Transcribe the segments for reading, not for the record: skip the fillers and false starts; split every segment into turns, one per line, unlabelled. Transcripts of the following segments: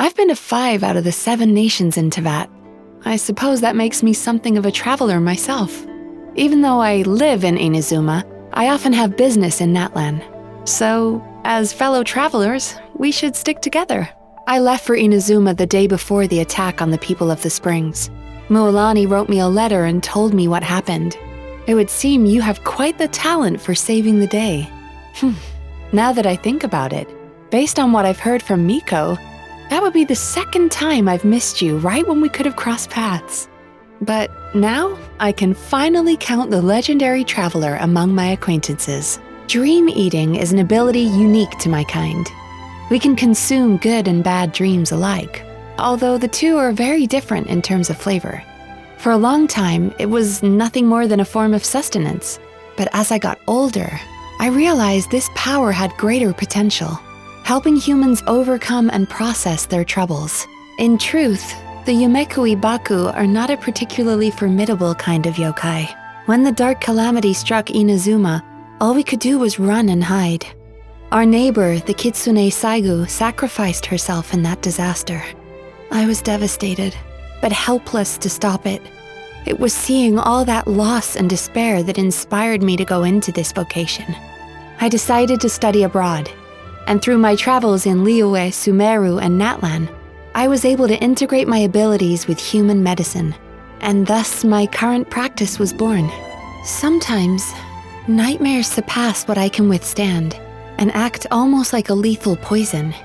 I've been to 5 out of the 7 nations in Tibet. I suppose that makes me something of a traveler myself. Even though I live in Inazuma, I often have business in Natlan. So, as fellow travelers, we should stick together. I left for Inazuma the day before the attack on the people of the springs. Mualani wrote me a letter and told me what happened. It would seem you have quite the talent for saving the day. Now that I think about it, based on what I've heard from Miko, that would be the 2nd time I've missed you right when we could have crossed paths. But now, I can finally count the legendary traveler among my acquaintances. Dream eating is an ability unique to my kind. We can consume good and bad dreams alike, although the two are very different in terms of flavor. For a long time, it was nothing more than a form of sustenance. But as I got older, I realized this power had greater potential, helping humans overcome and process their troubles. In truth, the Yumemizuki Mizuki are not a particularly formidable kind of yokai. When the dark calamity struck Inazuma, all we could do was run and hide. Our neighbor, the Kitsune Saigu, sacrificed herself in that disaster. I was devastated, but helpless to stop it. It was seeing all that loss and despair that inspired me to go into this vocation. I decided to study abroad, and through my travels in Liyue, Sumeru, and Natlan, I was able to integrate my abilities with human medicine, and thus my current practice was born. Sometimes, nightmares surpass what I can withstand and act almost like a lethal poison.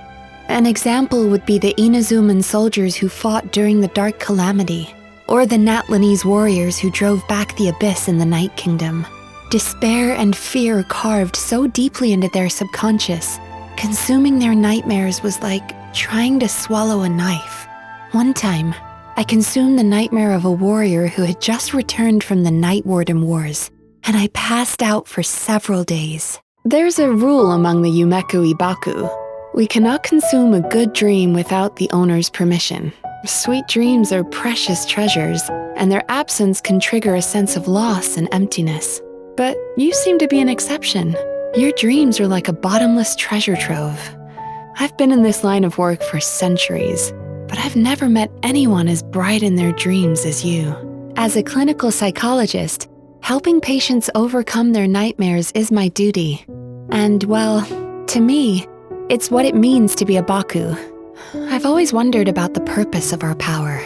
An example would be the Inazuman soldiers who fought during the Dark Calamity, or the Natlanese warriors who drove back the abyss in the Night Kingdom. Despair and fear carved so deeply into their subconscious, consuming their nightmares was like trying to swallow a knife. One time, I consumed the nightmare of a warrior who had just returned from the Night Warden Wars, and I passed out for several days. There's a rule among the Yumemizuki Mizuki. We cannot consume a good dream without the owner's permission. Sweet dreams are precious treasures, and their absence can trigger a sense of loss and emptiness. But you seem to be an exception. Your dreams are like a bottomless treasure trove. I've been in this line of work for centuries, but I've never met anyone as bright in their dreams as you. As a clinical psychologist, helping patients overcome their nightmares is my duty. And well, to me, it's what it means to be a Baku. I've always wondered about the purpose of our power.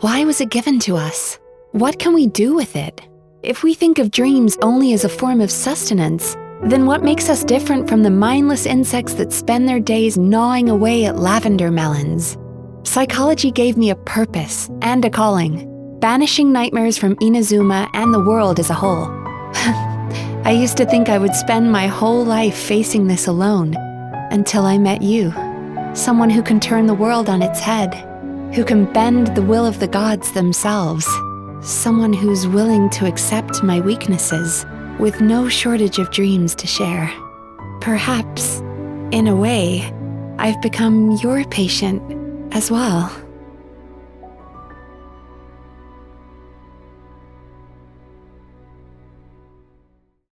Why was it given to us? What can we do with it? If we think of dreams only as a form of sustenance, then what makes us different from the mindless insects that spend their days gnawing away at lavender melons? Psychology gave me a purpose and a calling, banishing nightmares from Inazuma and the world as a whole. I used to think I would spend my whole life facing this alone, until I met you. Someone who can turn the world on its head, who can bend the will of the gods themselves. Someone who's willing to accept my weaknesses, with no shortage of dreams to share. Perhaps, in a way, I've become your patient as well.